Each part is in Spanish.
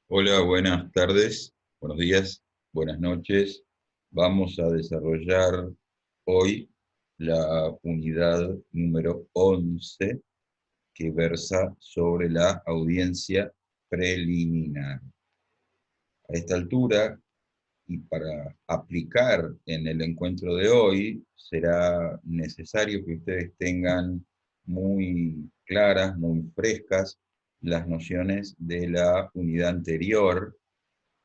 Hola, buenas tardes, buenos días, buenas noches. Vamos a desarrollar hoy la unidad número 11 que versa sobre la audiencia preliminar. A esta altura, y para aplicar en el encuentro de hoy, será necesario que ustedes tengan muy claras, muy frescas, las nociones de la unidad anterior,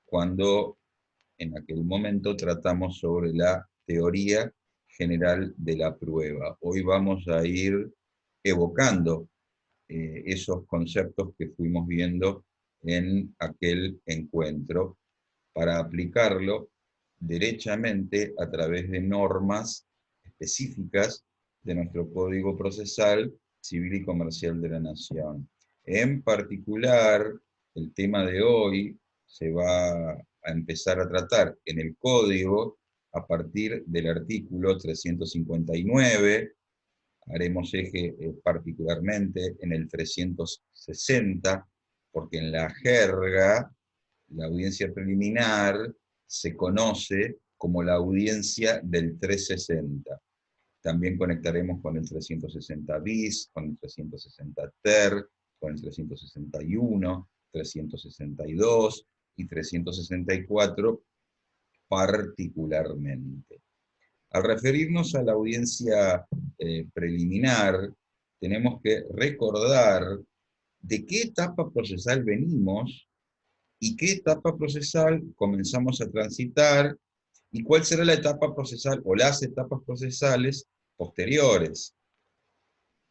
cuando en aquel momento tratamos sobre la teoría general de la prueba. Hoy vamos a ir evocando esos conceptos que fuimos viendo en aquel encuentro para aplicarlo derechamente a través de normas específicas de nuestro Código Procesal Civil y Comercial de la Nación. En particular, el tema de hoy se va a empezar a tratar en el Código a partir del artículo 359, haremos eje particularmente en el 360, porque en la jerga la audiencia preliminar se conoce como la audiencia del 360. También conectaremos con el 360 bis, con el 360 ter, con el 361, 362 y 364 particularmente. Al referirnos a la audiencia preliminar, tenemos que recordar de qué etapa procesal venimos y qué etapa procesal comenzamos a transitar y cuál será la etapa procesal o las etapas procesales posteriores.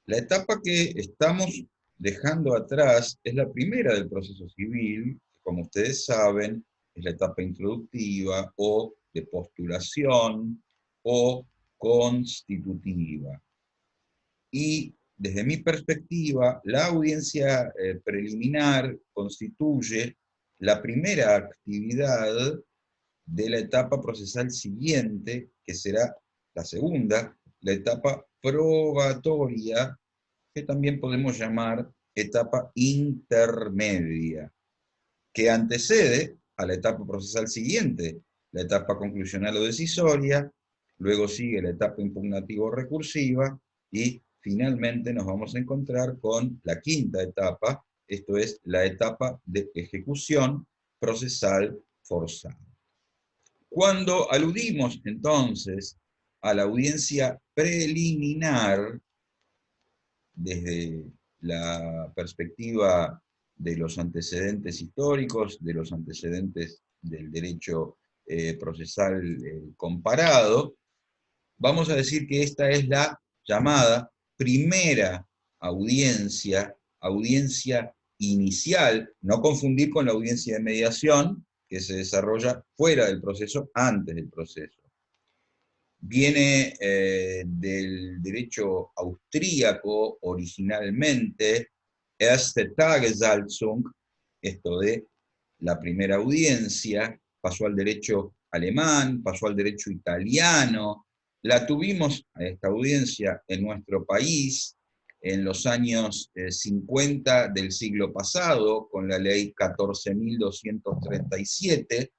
La etapa que estamos dejando atrás es la primera del proceso civil, que como ustedes saben es la etapa introductiva o de postulación o constitutiva. Y desde mi perspectiva, la audiencia preliminar constituye la primera actividad de la etapa procesal siguiente, que será la segunda, la etapa probatoria, que también podemos llamar etapa intermedia, que antecede a la etapa procesal siguiente, la etapa conclusional o decisoria, luego sigue la etapa impugnativa-recursiva y finalmente nos vamos a encontrar con la quinta etapa, esto es la etapa de ejecución procesal forzada. Cuando aludimos entonces a la audiencia preliminar, desde la perspectiva de los antecedentes históricos, de los antecedentes del derecho procesal comparado, vamos a decir que esta es la llamada primera audiencia, audiencia inicial, no confundir con la audiencia de mediación, que se desarrolla fuera del proceso, antes del proceso. Viene del derecho austríaco originalmente, Erste Tagessalzung, esto de la primera audiencia, pasó al derecho alemán, pasó al derecho italiano, la tuvimos a esta audiencia en nuestro país en los años 50 del siglo pasado, con la ley 14.237,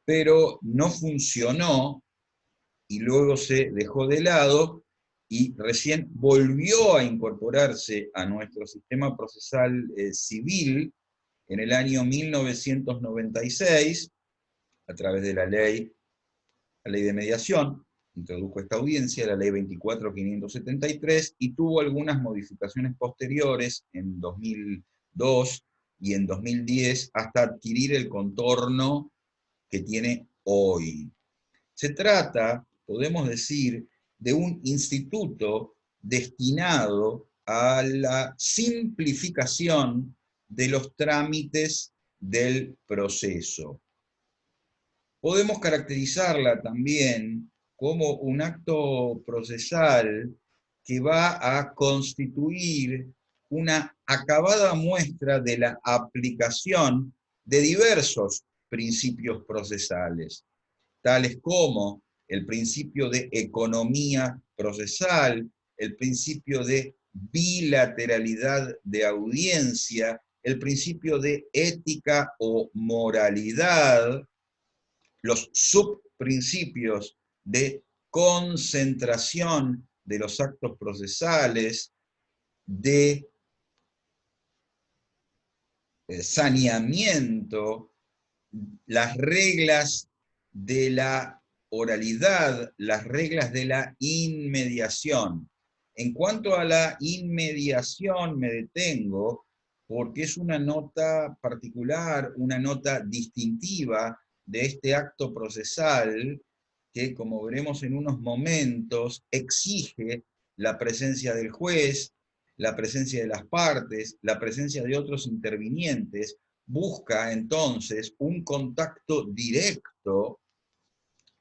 pero no funcionó y luego se dejó de lado y recién volvió a incorporarse a nuestro sistema procesal civil en el año 1996, a través de la ley de mediación, introdujo esta audiencia, la ley 24.573, y tuvo algunas modificaciones posteriores en 2002 y en 2010 hasta adquirir el contorno que tiene hoy. Se trata, podemos decir, de un instituto destinado a la simplificación de los trámites del proceso. Podemos caracterizarla también como un acto procesal que va a constituir una acabada muestra de la aplicación de diversos principios procesales, tales como el principio de economía procesal, el principio de bilateralidad de audiencia el principio de ética o moralidad, los subprincipios de concentración de los actos procesales, de saneamiento, las reglas de la oralidad, las reglas de la inmediación. En cuanto a la inmediación me detengo porque es una nota particular, una nota distintiva de este acto procesal que, como veremos en unos momentos, exige la presencia del juez, la presencia de las partes, la presencia de otros intervinientes, busca entonces un contacto directo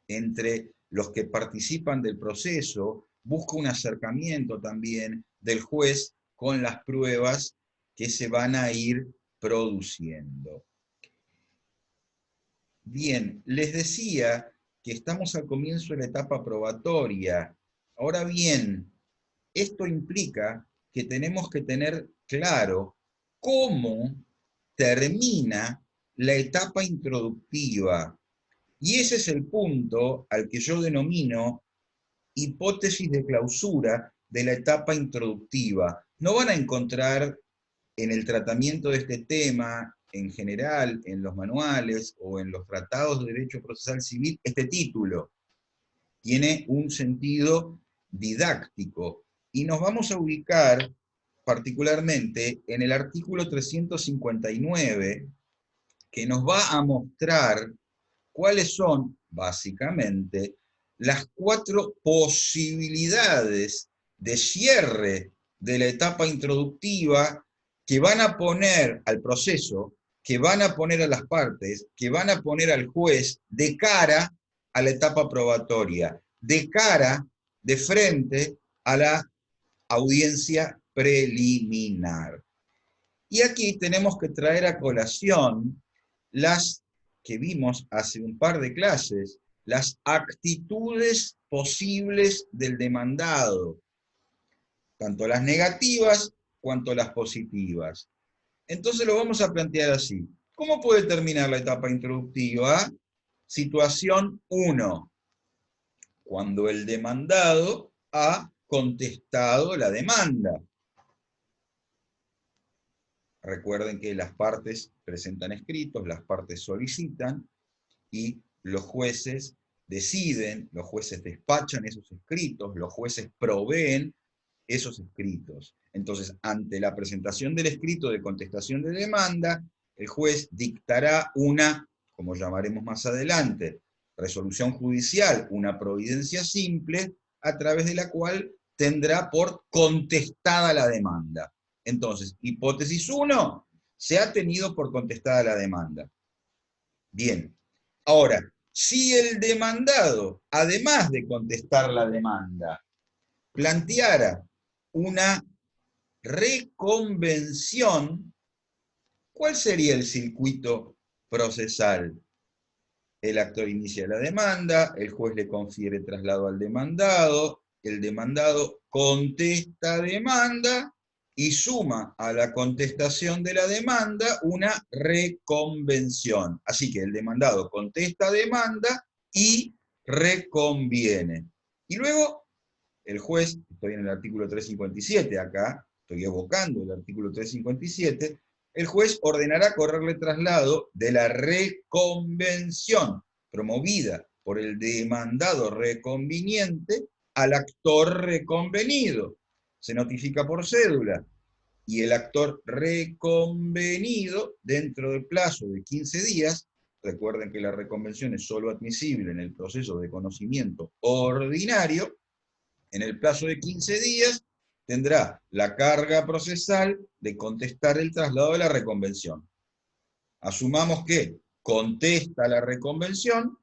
entre los que participan del proceso, busca un acercamiento también del juez con las pruebas que se van a ir produciendo. Bien, les decía que estamos al comienzo de la etapa probatoria. Ahora bien, esto implica que tenemos que tener claro cómo termina la etapa introductiva. Y ese es el punto al que yo denomino hipótesis de clausura de la etapa introductiva. No van a encontrar en el tratamiento de este tema, en general, en los manuales o en los tratados de derecho procesal civil, este título. Tiene un sentido didáctico. Y nos vamos a ubicar particularmente en el artículo 359, que nos va a mostrar cuáles son, básicamente, las 4 posibilidades de cierre de la etapa introductiva que van a poner al proceso, que van a poner a las partes, que van a poner al juez de cara a la etapa probatoria, de cara, de frente a la audiencia preliminar. Y aquí tenemos que traer a colación las que vimos hace un par de clases, las actitudes posibles del demandado, tanto las negativas cuanto las positivas. Entonces lo vamos a plantear así. ¿Cómo puede terminar la etapa introductiva? Situación 1, cuando el demandado ha contestado la demanda. Recuerden que las partes presentan escritos, las partes solicitan, y los jueces deciden, los jueces despachan esos escritos, los jueces proveen esos escritos. Entonces, ante la presentación del escrito de contestación de demanda, el juez dictará una, como llamaremos más adelante, resolución judicial, una providencia simple, a través de la cual tendrá por contestada la demanda. Entonces, hipótesis 1, se ha tenido por contestada la demanda. Bien. Ahora, si el demandado, además de contestar la demanda, planteara una reconvención, ¿cuál sería el circuito procesal? El actor inicia la demanda, el juez le confiere traslado al demandado, el demandado contesta demanda y suma a la contestación de la demanda una reconvención. Así que el demandado contesta demanda y reconviene. Y luego el juez, estoy en el artículo 357 acá, estoy evocando el artículo 357, el juez ordenará correrle traslado de la reconvención promovida por el demandado reconviniente al actor reconvenido. Se notifica por cédula y el actor reconvenido, dentro del plazo de 15 días, recuerden que la reconvención es solo admisible en el proceso de conocimiento ordinario, en el plazo de 15 días tendrá la carga procesal de contestar el traslado de la reconvención. Asumamos que contesta la reconvención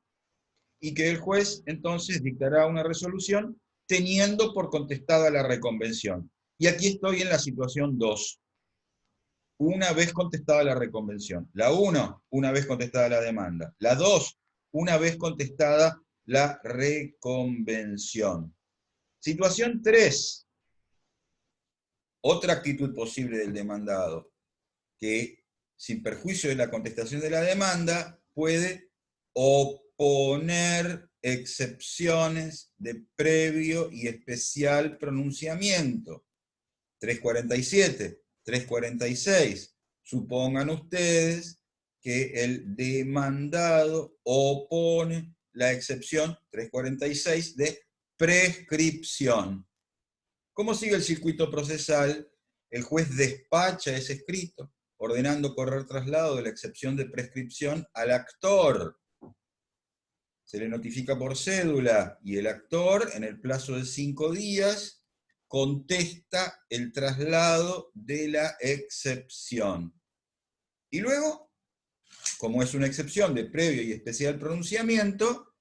y que el juez entonces dictará una resolución teniendo por contestada la reconvención. Y aquí estoy en la situación 2. Una vez contestada la reconvención. La 1, una vez contestada la demanda. La 2, una vez contestada la reconvención. Situación 3. Otra actitud posible del demandado, que sin perjuicio de la contestación de la demanda, puede oponer excepciones de previo y especial pronunciamiento. 347, 346. Supongan ustedes que el demandado opone la excepción 346 de prescripción. ¿Cómo sigue el circuito procesal? El juez despacha ese escrito, ordenando correr traslado de la excepción de prescripción al actor. Se le notifica por cédula y el actor, en el plazo de 5 días, contesta el traslado de la excepción. Y luego, como es una excepción de previo y especial pronunciamiento,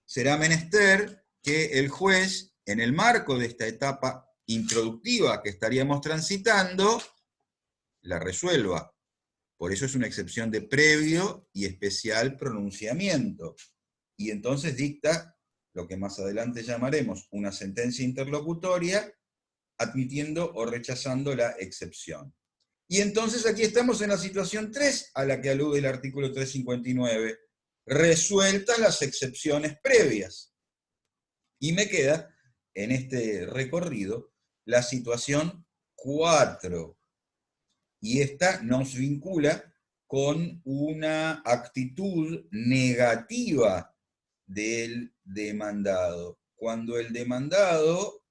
será menester que el juez, en el marco de esta etapa introductiva que estaríamos transitando, la resuelva. Por eso es una excepción de previo y especial pronunciamiento. Y entonces dicta lo que más adelante llamaremos una sentencia interlocutoria, admitiendo o rechazando la excepción. Y entonces aquí estamos en la situación 3, a la que alude el artículo 359, resueltas las excepciones previas. Y me queda, en este recorrido, la situación 4. Y esta nos vincula con una actitud negativa del demandado, cuando el demandado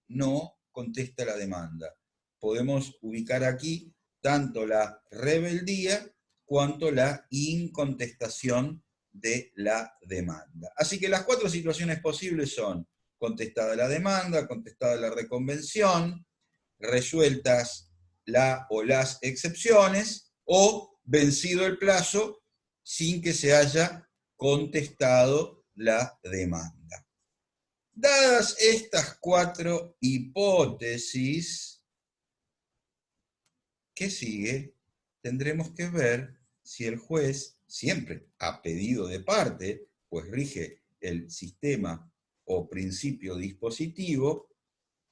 no contesta la demanda. Podemos ubicar aquí tanto la rebeldía cuanto la incontestación de la demanda. Así que las 4 situaciones posibles son contestada la demanda, contestada la reconvención, resueltas la o las excepciones, o vencido el plazo sin que se haya contestado la demanda. Dadas estas 4 hipótesis, ¿qué sigue? Tendremos que ver si el juez, siempre a pedido de parte, pues rige el sistema o principio dispositivo,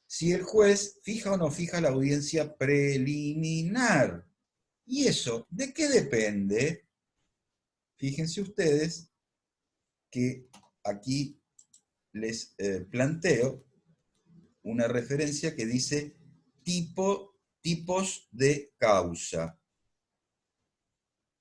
si el juez fija o no fija la audiencia preliminar. ¿Y eso de qué depende? Fíjense ustedes que aquí les planteo una referencia que dice tipos de causa,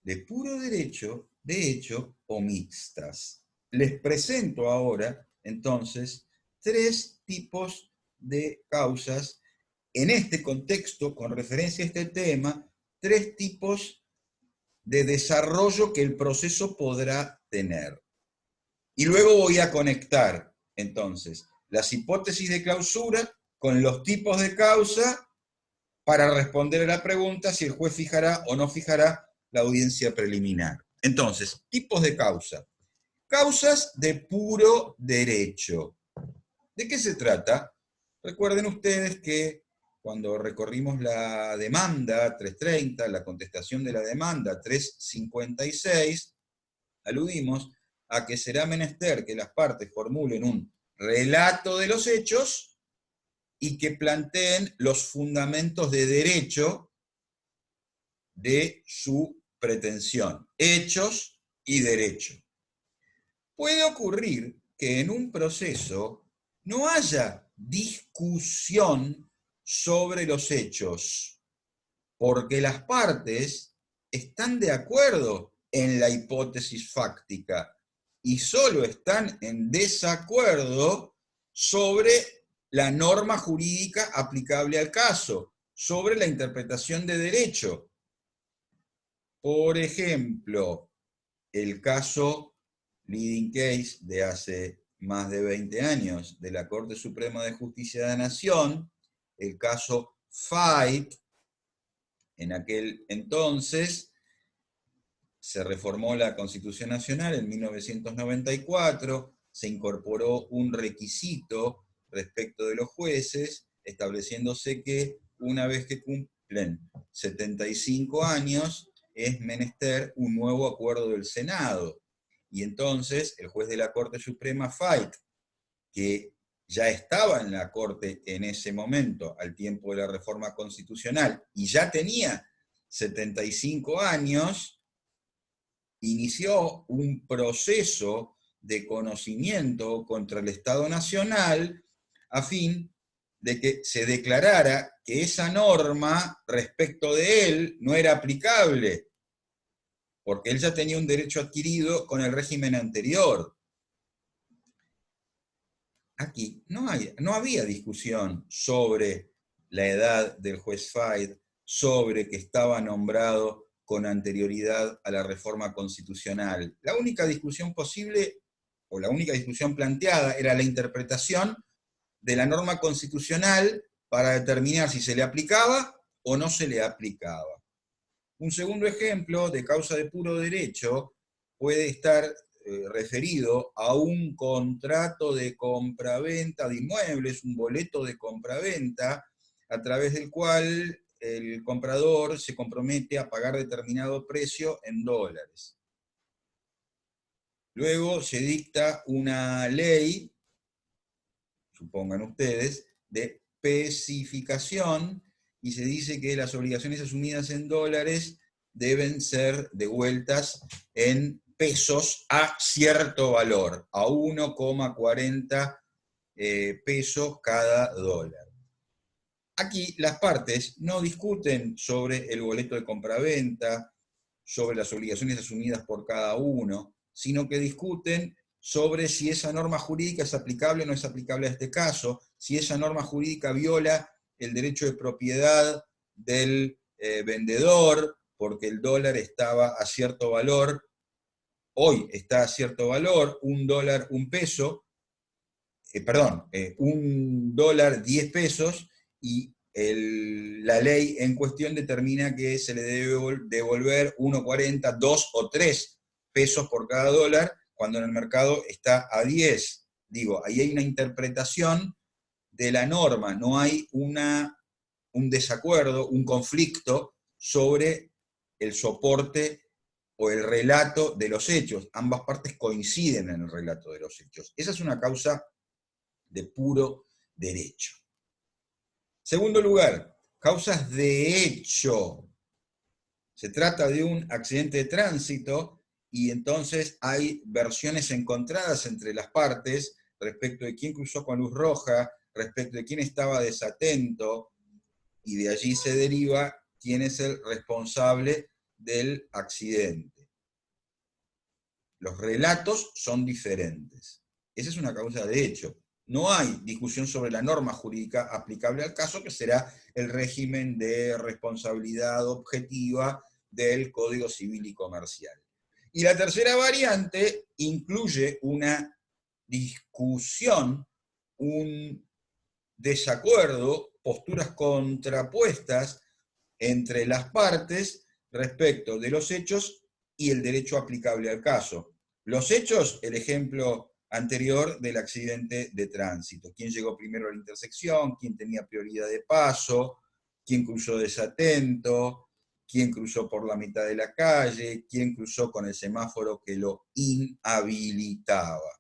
de puro derecho, de hecho o mixtas. Les presento ahora, entonces, 3 tipos de causas en este contexto, con referencia a este tema, 3 tipos de desarrollo que el proceso podrá tener. Y luego voy a conectar, entonces, las hipótesis de clausura con los tipos de causa para responder a la pregunta si el juez fijará o no fijará la audiencia preliminar. Entonces, tipos de causa. Causas de puro derecho. ¿De qué se trata? Recuerden ustedes que cuando recorrimos la demanda 330, la contestación de la demanda 356, aludimos a que será menester que las partes formulen un relato de los hechos y que planteen los fundamentos de derecho de su pretensión, hechos y derecho. Puede ocurrir que en un proceso no haya discusión sobre los hechos, porque las partes están de acuerdo en la hipótesis fáctica y solo están en desacuerdo sobre la norma jurídica aplicable al caso, sobre la interpretación de derecho. Por ejemplo, el caso leading case de hace más de 20 años de la Corte Suprema de Justicia de la Nación, el caso Fait. En aquel entonces se reformó la Constitución Nacional en 1994, se incorporó un requisito respecto de los jueces, estableciéndose que una vez que cumplen 75 años, es menester un nuevo acuerdo del Senado. Y entonces el juez de la Corte Suprema, Fait, que ya estaba en la Corte en ese momento, al tiempo de la reforma constitucional, y ya tenía 75 años, inició un proceso de conocimiento contra el Estado Nacional a fin de que se declarara que esa norma respecto de él no era aplicable, porque él ya tenía un derecho adquirido con el régimen anterior. Aquí no había discusión sobre la edad del juez Faid, sobre que estaba nombrado con anterioridad a la reforma constitucional. La única discusión posible, o la única discusión planteada, era la interpretación de la norma constitucional para determinar si se le aplicaba o no se le aplicaba. Un segundo ejemplo de causa de puro derecho puede estar referido a un contrato de compraventa de inmuebles, un boleto de compraventa, a través del cual el comprador se compromete a pagar determinado precio en dólares. Luego se dicta una ley, supongan ustedes, de especificación, y se dice que las obligaciones asumidas en dólares deben ser devueltas en pesos a cierto valor, a 1,40 pesos cada dólar. Aquí las partes no discuten sobre el boleto de compraventa, sobre las obligaciones asumidas por cada uno, sino que discuten sobre si esa norma jurídica es aplicable o no es aplicable a este caso, si esa norma jurídica viola el derecho de propiedad del vendedor, porque el dólar estaba a cierto valor, hoy está a cierto valor, un peso, un dólar 10 pesos, y la ley en cuestión determina que se le debe devolver 1,40, 2 o 3 pesos por cada dólar, cuando en el mercado está a 10. Digo, ahí hay una interpretación de la norma, no hay un desacuerdo, un conflicto sobre el soporte o el relato de los hechos. Ambas partes coinciden en el relato de los hechos. Esa es una causa de puro derecho. Segundo lugar, causas de hecho. Se trata de un accidente de tránsito y entonces hay versiones encontradas entre las partes respecto de quién cruzó con luz roja, respecto de quién estaba desatento, y de allí se deriva quién es el responsable del accidente. Los relatos son diferentes. Esa es una causa de hecho. No hay discusión sobre la norma jurídica aplicable al caso, que será el régimen de responsabilidad objetiva del Código Civil y Comercial. Y la tercera variante incluye una discusión, un desacuerdo, posturas contrapuestas entre las partes respecto de los hechos y el derecho aplicable al caso. Los hechos, el ejemplo anterior del accidente de tránsito. ¿Quién llegó primero a la intersección? ¿Quién tenía prioridad de paso? ¿Quién cruzó desatento? ¿Quién cruzó por la mitad de la calle? ¿Quién cruzó con el semáforo que lo inhabilitaba?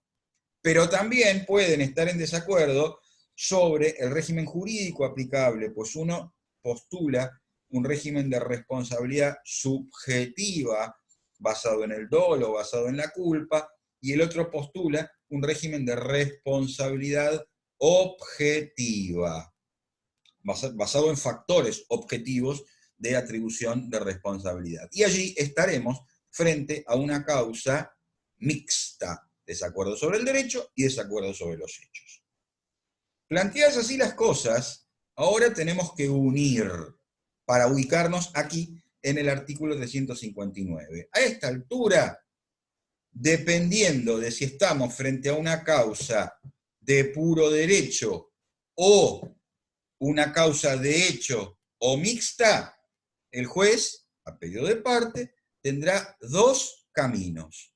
Pero también pueden estar en desacuerdo sobre el régimen jurídico aplicable, pues uno postula un régimen de responsabilidad subjetiva basado en el dolo, basado en la culpa, y el otro postula un régimen de responsabilidad objetiva, basado en factores objetivos de atribución de responsabilidad. Y allí estaremos frente a una causa mixta, desacuerdo sobre el derecho y desacuerdo sobre los hechos. Planteadas así las cosas, ahora tenemos que unir para ubicarnos aquí en el artículo 359. A esta altura, dependiendo de si estamos frente a una causa de puro derecho o una causa de hecho o mixta, el juez, a pedido de parte, tendrá dos caminos.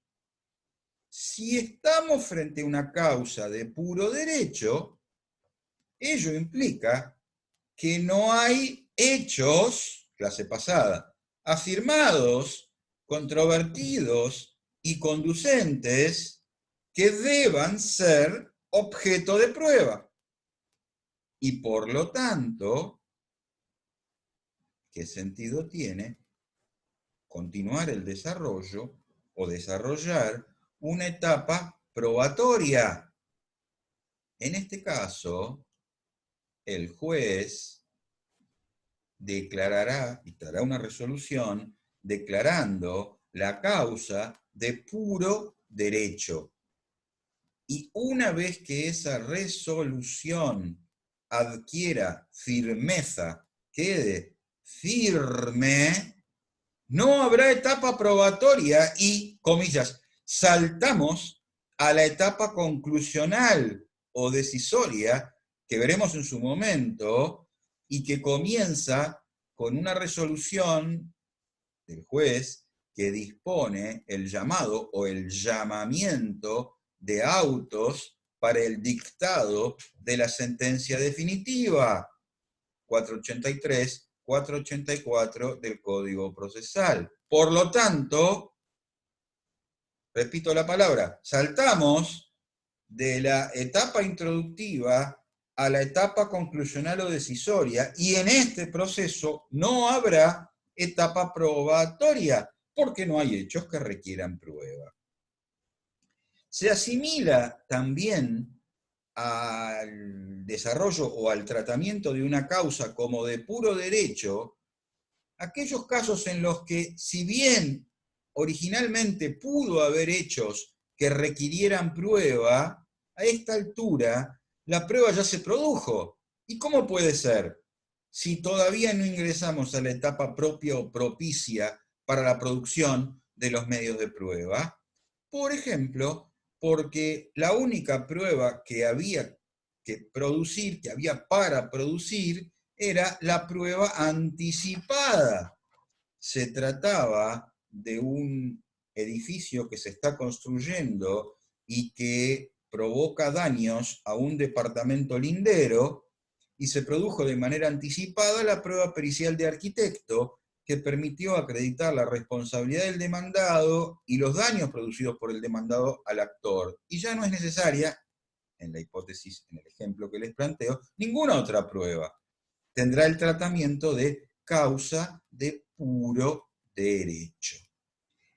Si estamos frente a una causa de puro derecho, ello implica que no hay hechos, clase pasada, afirmados, controvertidos y conducentes que deban ser objeto de prueba. Y por lo tanto, ¿qué sentido tiene continuar el desarrollo o desarrollar una etapa probatoria. En este caso, el juez declarará, dictará una resolución declarando la causa de puro derecho. Y una vez que esa resolución adquiera firmeza, quede firme, no habrá etapa probatoria y, comillas, saltamos a la etapa conclusional o decisoria que veremos en su momento y que comienza con una resolución del juez que dispone el llamado o el llamamiento de autos para el dictado de la sentencia definitiva. 483, 484 del Código Procesal. Por lo tanto, repito la palabra, saltamos de la etapa introductiva a la etapa conclusional o decisoria, y en este proceso no habrá etapa probatoria, porque no hay hechos que requieran prueba. Se asimila también al desarrollo o al tratamiento de una causa como de puro derecho aquellos casos en los que, si bien originalmente pudo haber hechos que requirieran prueba, a esta altura la prueba ya se produjo. ¿Y cómo puede ser? Si todavía no ingresamos a la etapa propia o propicia para la producción de los medios de prueba. Por ejemplo, porque la única prueba que había que producir, que había para producir, era la prueba anticipada. Se trataba de un edificio que se está construyendo y que provoca daños a un departamento lindero, y se produjo de manera anticipada la prueba pericial de arquitecto que permitió acreditar la responsabilidad del demandado y los daños producidos por el demandado al actor. Y ya no es necesaria, en la hipótesis, en el ejemplo que les planteo, ninguna otra prueba. Tendrá el tratamiento de causa de puro derecho.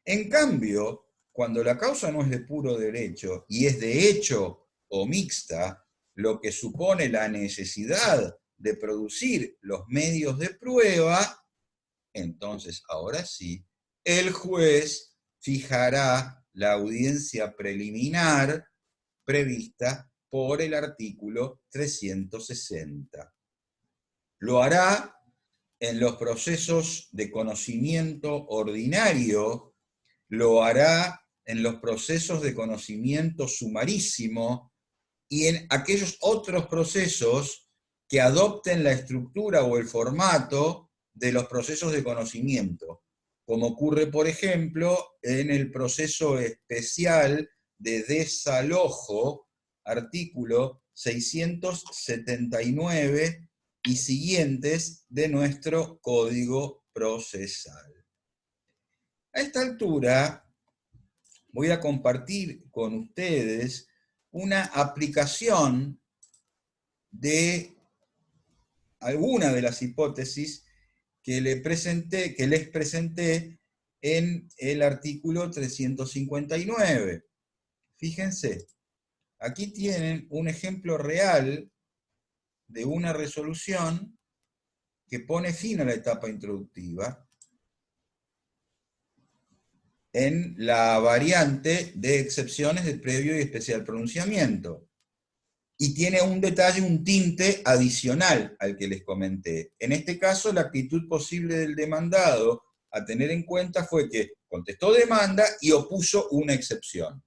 En cambio, cuando la causa no es de puro derecho y es de hecho o mixta, lo que supone la necesidad de producir los medios de prueba, entonces ahora sí, el juez fijará la audiencia preliminar prevista por el artículo 360. Lo hará en los procesos de conocimiento ordinario, lo hará en los procesos de conocimiento sumarísimo y en aquellos otros procesos que adopten la estructura o el formato de los procesos de conocimiento, como ocurre, por ejemplo, en el proceso especial de desalojo, artículo 679 y siguientes de nuestro Código Procesal. A esta altura voy a compartir con ustedes una aplicación de alguna de las hipótesis que les presenté en el artículo 359. Fíjense, aquí tienen un ejemplo real de una resolución que pone fin a la etapa introductiva en la variante de excepciones de previo y especial pronunciamiento. Y tiene un detalle, un tinte adicional al que les comenté. En este caso, la actitud posible del demandado a tener en cuenta fue que contestó demanda y opuso una excepción.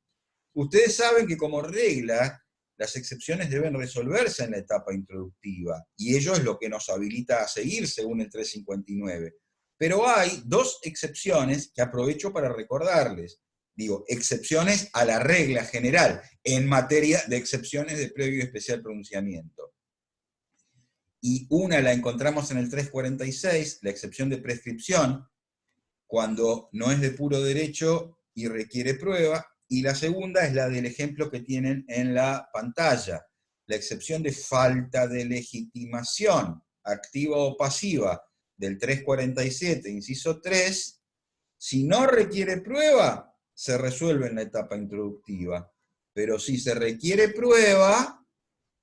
Ustedes saben que como regla, las excepciones deben resolverse en la etapa introductiva, y ello es lo que nos habilita a seguir según el 359. Pero hay dos excepciones que aprovecho para recordarles. Digo, excepciones a la regla general en materia de excepciones de previo y especial pronunciamiento. Y una la encontramos en el 346, la excepción de prescripción, cuando no es de puro derecho y requiere prueba, y la segunda es la del ejemplo que tienen en la pantalla, la excepción de falta de legitimación, activa o pasiva, del 347, inciso 3, Si no requiere prueba, se resuelve en la etapa introductiva. Pero si se requiere prueba,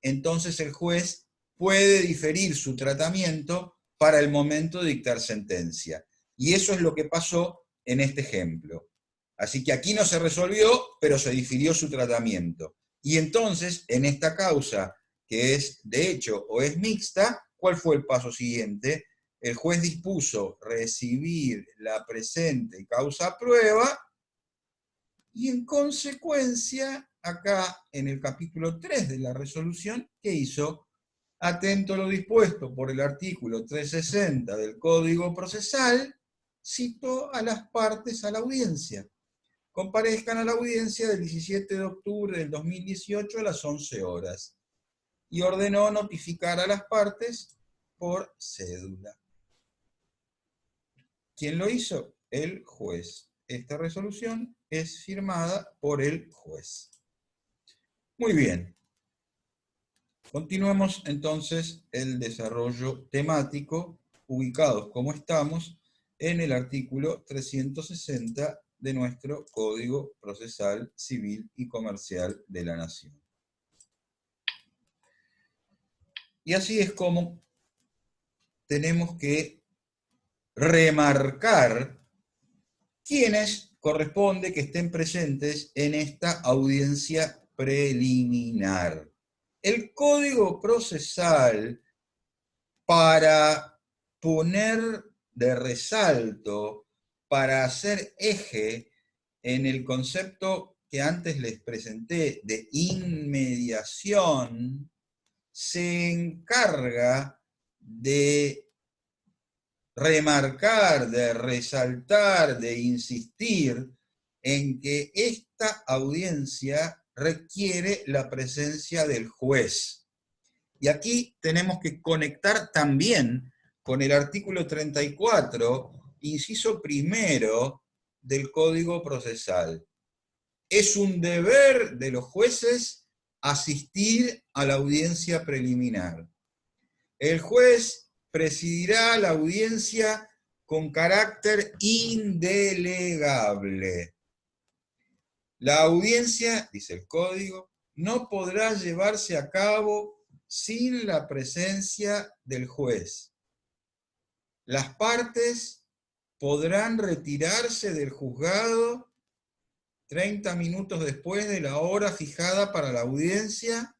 entonces el juez puede diferir su tratamiento para el momento de dictar sentencia. Y eso es lo que pasó en este ejemplo. Así que aquí no se resolvió, pero se difirió su tratamiento. Y entonces, en esta causa, que es de hecho o es mixta, ¿cuál fue el paso siguiente? El juez dispuso recibir la presente causa prueba y en consecuencia, acá en el capítulo 3 de la resolución, ¿qué hizo? Atento a lo dispuesto por el artículo 360 del Código Procesal, citó a las partes a la audiencia. Comparezcan a la audiencia del 17 de octubre del 2018 a las 11 horas. Y ordenó notificar a las partes por cédula. ¿Quién lo hizo? El juez. Esta resolución es firmada por el juez. Muy bien. Continuemos entonces el desarrollo temático, ubicados como estamos en el artículo 360 de nuestro Código Procesal Civil y Comercial de la Nación. Y así es como tenemos que remarcar quiénes corresponde que estén presentes en esta audiencia preliminar. El Código Procesal, para poner de resalto, para hacer eje en el concepto que antes les presenté de inmediación, se encarga de remarcar, de resaltar, de insistir en que esta audiencia requiere la presencia del juez. Y aquí tenemos que conectar también con el artículo 34, inciso primero del Código Procesal. Es un deber de los jueces asistir a la audiencia preliminar. El juez presidirá la audiencia con carácter indelegable. La audiencia, dice el Código, no podrá llevarse a cabo sin la presencia del juez. Las partes podrán retirarse del juzgado 30 minutos después de la hora fijada para la audiencia,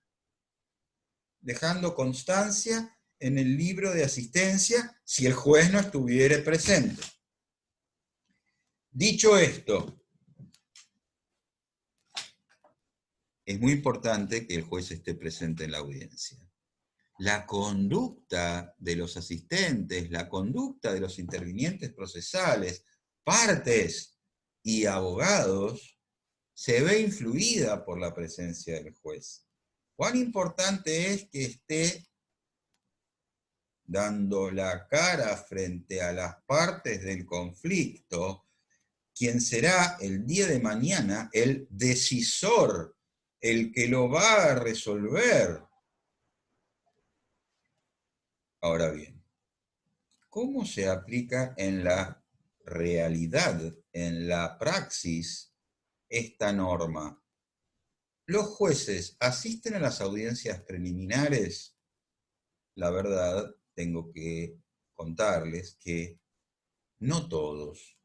dejando constancia en el libro de asistencia si el juez no estuviere presente. Dicho esto, es muy importante que el juez esté presente en la audiencia. La conducta de los asistentes, la conducta de los intervinientes procesales, partes y abogados, se ve influida por la presencia del juez. ¿Cuán importante es que esté dando la cara frente a las partes del conflicto, quien será el día de mañana el decisor, el que lo va a resolver? Ahora bien, ¿cómo se aplica en la realidad, en la praxis, esta norma? ¿Los jueces asisten a las audiencias preliminares? La verdad, tengo que contarles que no todos,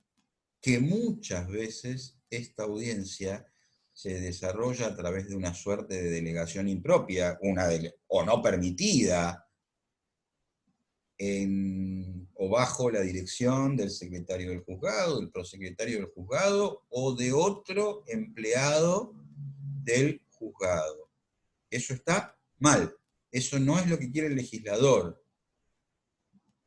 que muchas veces esta audiencia se desarrolla a través de una suerte de delegación impropia, o no permitida, o bajo la dirección del secretario del juzgado, del prosecretario del juzgado, o de otro empleado del juzgado. Eso está mal. Eso no es lo que quiere el legislador.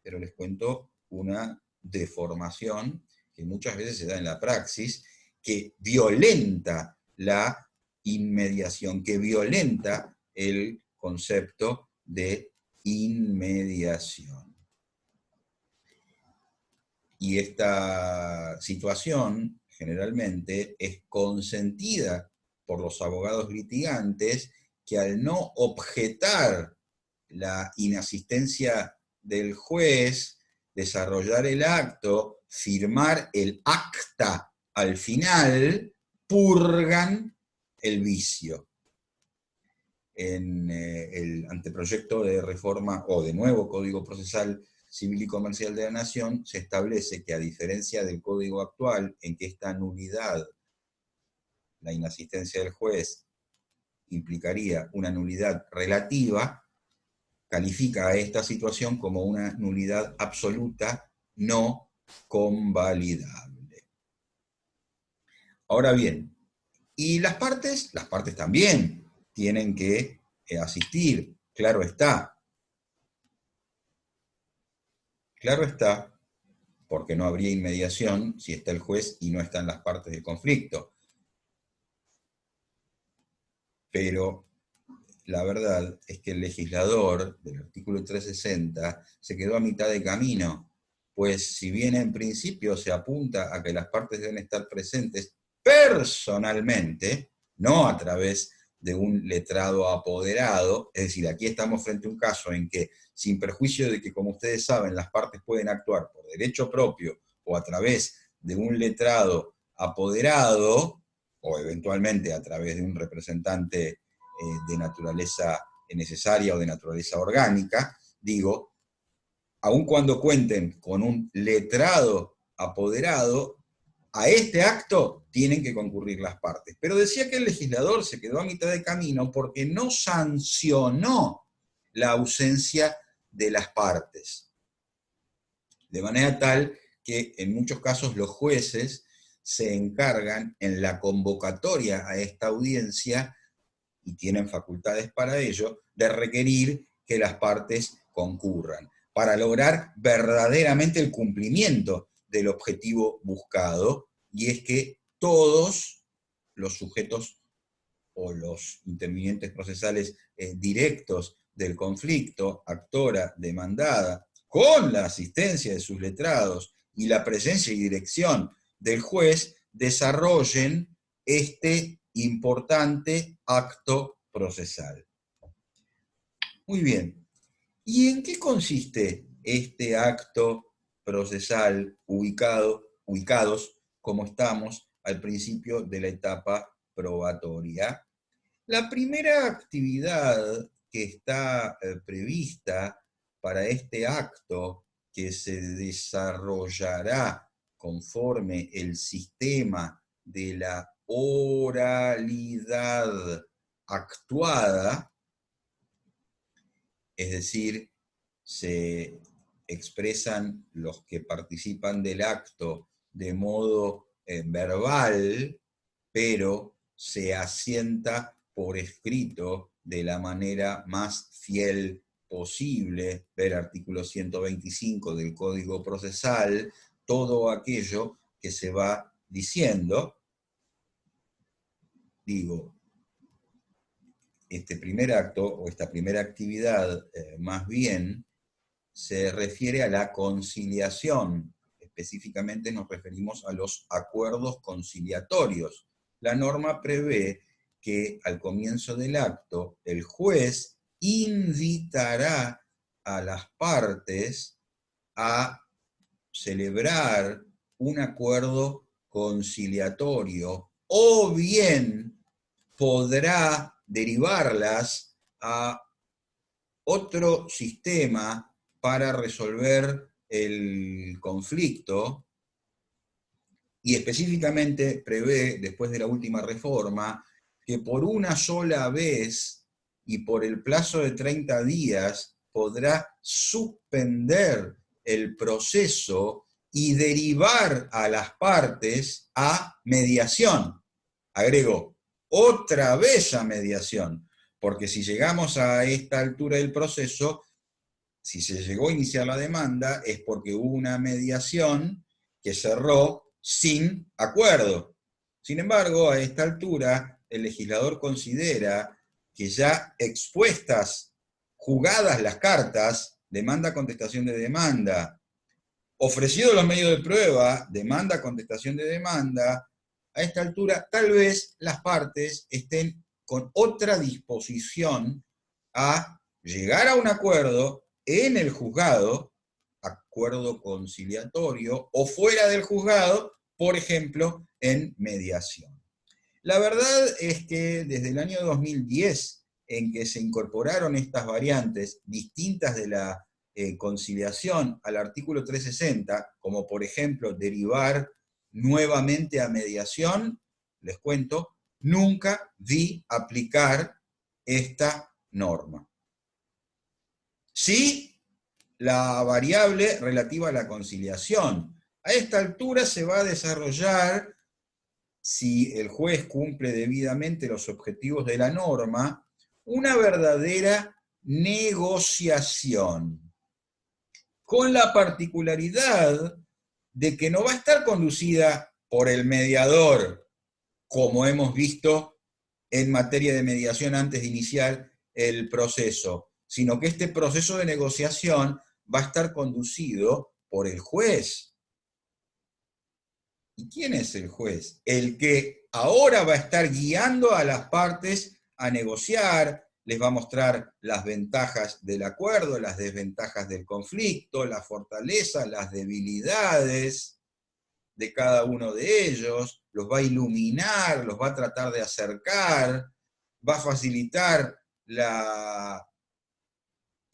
Pero les cuento una deformación que muchas veces se da en la praxis, que violenta la inmediación, que violenta el concepto de inmediación. Y esta situación generalmente es consentida por los abogados litigantes que al no objetar la inasistencia del juez, desarrollar el acto firmar el acta al final, purgan el vicio. En el anteproyecto de reforma o de nuevo Código Procesal Civil y Comercial de la Nación, se establece que, a diferencia del código actual, en que esta nulidad, la inasistencia del juez, implicaría una nulidad relativa, califica a esta situación como una nulidad absoluta no convalidable. Ahora bien, ¿y las partes? Las partes también tienen que asistir, claro está. Claro está, porque no habría inmediación si está el juez y no están las partes del conflicto. Pero la verdad es que el legislador del artículo 360 se quedó a mitad de camino, pues si bien en principio se apunta a que las partes deben estar presentes personalmente, no a través de un letrado apoderado, es decir, aquí estamos frente a un caso en que, sin perjuicio de que, como ustedes saben, las partes pueden actuar por derecho propio o a través de un letrado apoderado, o eventualmente a través de un representante de naturaleza necesaria o de naturaleza orgánica, digo, aun cuando cuenten con un letrado apoderado, a este acto tienen que concurrir las partes. Pero decía que el legislador se quedó a mitad de camino porque no sancionó la ausencia de las partes. De manera tal que en muchos casos los jueces se encargan en la convocatoria a esta audiencia, y tienen facultades para ello, de requerir que las partes concurran, para lograr verdaderamente el cumplimiento del objetivo buscado, y es que todos los sujetos o los intervinientes procesales directos del conflicto, actora, demandada, con la asistencia de sus letrados y la presencia y dirección del juez, desarrollen este importante acto procesal. Muy bien. ¿Y en qué consiste este acto procesal ubicados como estamos al principio de la etapa probatoria? La primera actividad que está prevista para este acto, que se desarrollará conforme el sistema de la oralidad actuada, es decir, se expresan los que participan del acto de modo verbal, pero se asienta por escrito de la manera más fiel posible, ver artículo 125 del Código Procesal, todo aquello que se va diciendo. Digo, este primer acto, o esta primera actividad, más bien, se refiere a la conciliación. Específicamente nos referimos a los acuerdos conciliatorios. La norma prevé que al comienzo del acto el juez invitará a las partes a celebrar un acuerdo conciliatorio, o bien podrá derivarlas a otro sistema para resolver el conflicto, y específicamente prevé, después de la última reforma, que por una sola vez y por el plazo de 30 días podrá suspender el proceso y derivar a las partes a mediación. Agrego, otra vez a mediación, porque si llegamos a esta altura del proceso, si se llegó a iniciar la demanda, es porque hubo una mediación que cerró sin acuerdo. Sin embargo, a esta altura, el legislador considera que ya expuestas, jugadas las cartas, demanda, contestación de demanda, ofrecidos los medios de prueba, demanda, contestación de demanda, a esta altura tal vez las partes estén con otra disposición a llegar a un acuerdo en el juzgado, acuerdo conciliatorio o fuera del juzgado, por ejemplo, en mediación. La verdad es que desde el año 2010, en que se incorporaron estas variantes distintas de la conciliación al artículo 360, como por ejemplo derivar nuevamente a mediación, les cuento, nunca vi aplicar esta norma. Sí, la variable relativa a la conciliación. A esta altura se va a desarrollar, si el juez cumple debidamente los objetivos de la norma, una verdadera negociación, con la particularidad de que no va a estar conducida por el mediador, como hemos visto en materia de mediación antes de iniciar el proceso, sino que este proceso de negociación va a estar conducido por el juez. ¿Y quién es el juez? El que ahora va a estar guiando a las partes a negociar, les va a mostrar las ventajas del acuerdo, las desventajas del conflicto, las fortalezas, las debilidades de cada uno de ellos, los va a iluminar, los va a tratar de acercar, va a facilitar la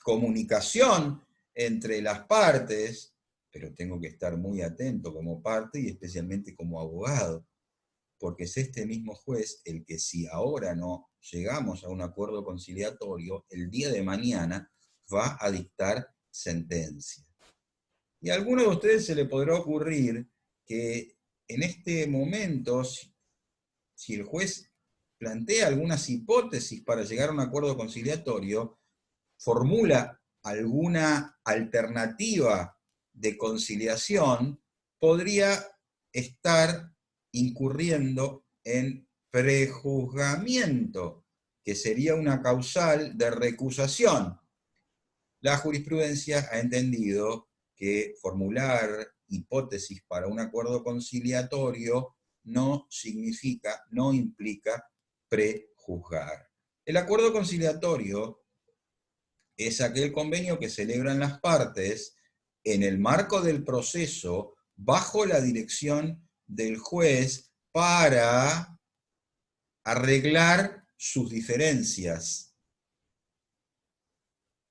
comunicación entre las partes, pero tengo que estar muy atento como parte y especialmente como abogado, porque es este mismo juez el que, si ahora no llegamos a un acuerdo conciliatorio, el día de mañana va a dictar sentencia. Y a alguno de ustedes se le podrá ocurrir que en este momento, si el juez plantea algunas hipótesis para llegar a un acuerdo conciliatorio, formula alguna alternativa de conciliación, podría estar incurriendo en prejuzgamiento, que sería una causal de recusación. La jurisprudencia ha entendido que formular hipótesis para un acuerdo conciliatorio no significa, no implica prejuzgar. El acuerdo conciliatorio es aquel convenio que celebran las partes en el marco del proceso bajo la dirección del juez para arreglar sus diferencias.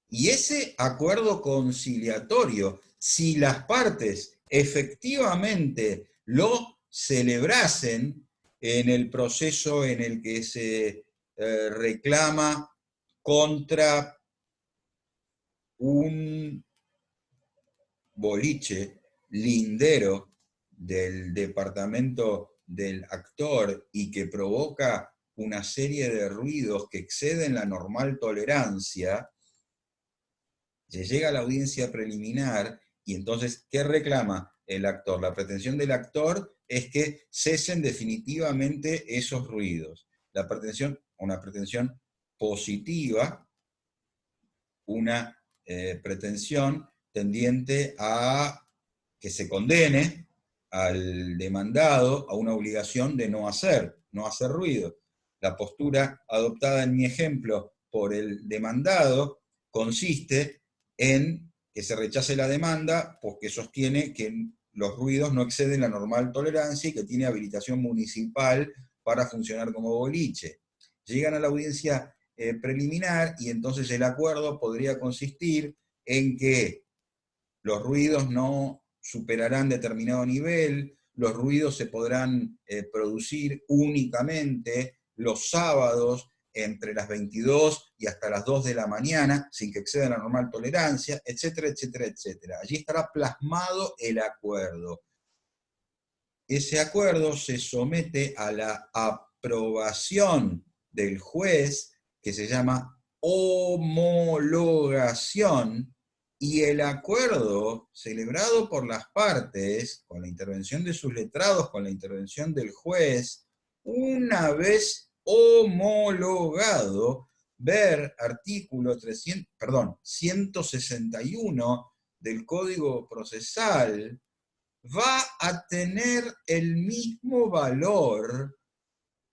Y ese acuerdo conciliatorio, si las partes efectivamente lo celebrasen en el proceso en el que se reclama contra un boliche lindero del departamento del actor y que provoca una serie de ruidos que exceden la normal tolerancia, se llega a la audiencia preliminar y entonces, ¿qué reclama el actor? La pretensión del actor es que cesen definitivamente esos ruidos. La pretensión, una pretensión positiva, una pretensión tendiente a que se condene al demandado a una obligación de no hacer ruido. La postura adoptada en mi ejemplo por el demandado consiste en que se rechace la demanda porque sostiene que los ruidos no exceden la normal tolerancia y que tiene habilitación municipal para funcionar como boliche. Llegan a la audiencia preliminar y entonces el acuerdo podría consistir en que los ruidos no superarán determinado nivel, los ruidos se podrán producir únicamente los sábados entre las 22 y hasta las 2 de la mañana, sin que exceda la normal tolerancia, etcétera, etcétera, etcétera. Allí estará plasmado el acuerdo. Ese acuerdo se somete a la aprobación del juez, que se llama homologación, y el acuerdo celebrado por las partes, con la intervención de sus letrados, con la intervención del juez, una vez homologado, ver artículo 161 del Código Procesal, va a tener el mismo valor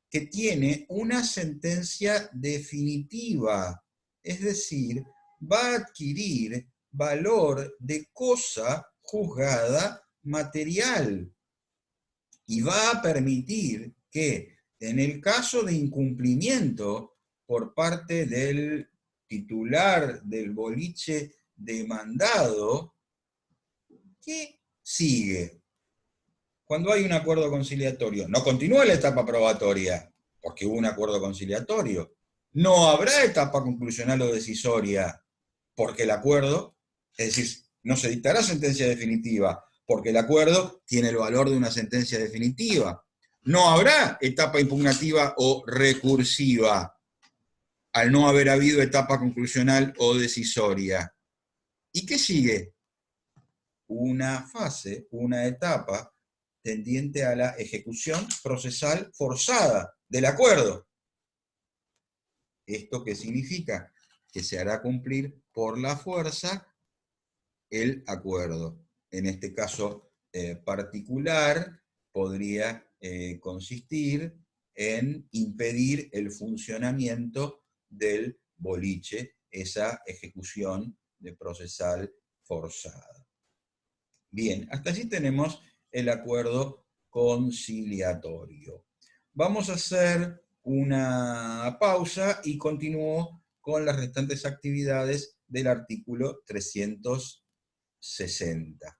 que tiene una sentencia definitiva, es decir, va a adquirir valor de cosa juzgada material. Y va a permitir que, en el caso de incumplimiento por parte del titular del boliche demandado, ¿qué sigue? Cuando hay un acuerdo conciliatorio, no continúa la etapa probatoria, porque hubo un acuerdo conciliatorio. No habrá etapa conclusional o decisoria, porque el acuerdo, es decir, no se dictará sentencia definitiva, porque el acuerdo tiene el valor de una sentencia definitiva. No habrá etapa impugnativa o recursiva, al no haber habido etapa conclusional o decisoria. ¿Y qué sigue? Una fase, una etapa tendiente a la ejecución procesal forzada del acuerdo. ¿Esto qué significa? Que se hará cumplir por la fuerza el acuerdo. En este caso particular, podría consistir en impedir el funcionamiento del boliche, esa ejecución de procesal forzada. Bien, hasta allí tenemos el acuerdo conciliatorio. Vamos a hacer una pausa y continúo con las restantes actividades del artículo 360.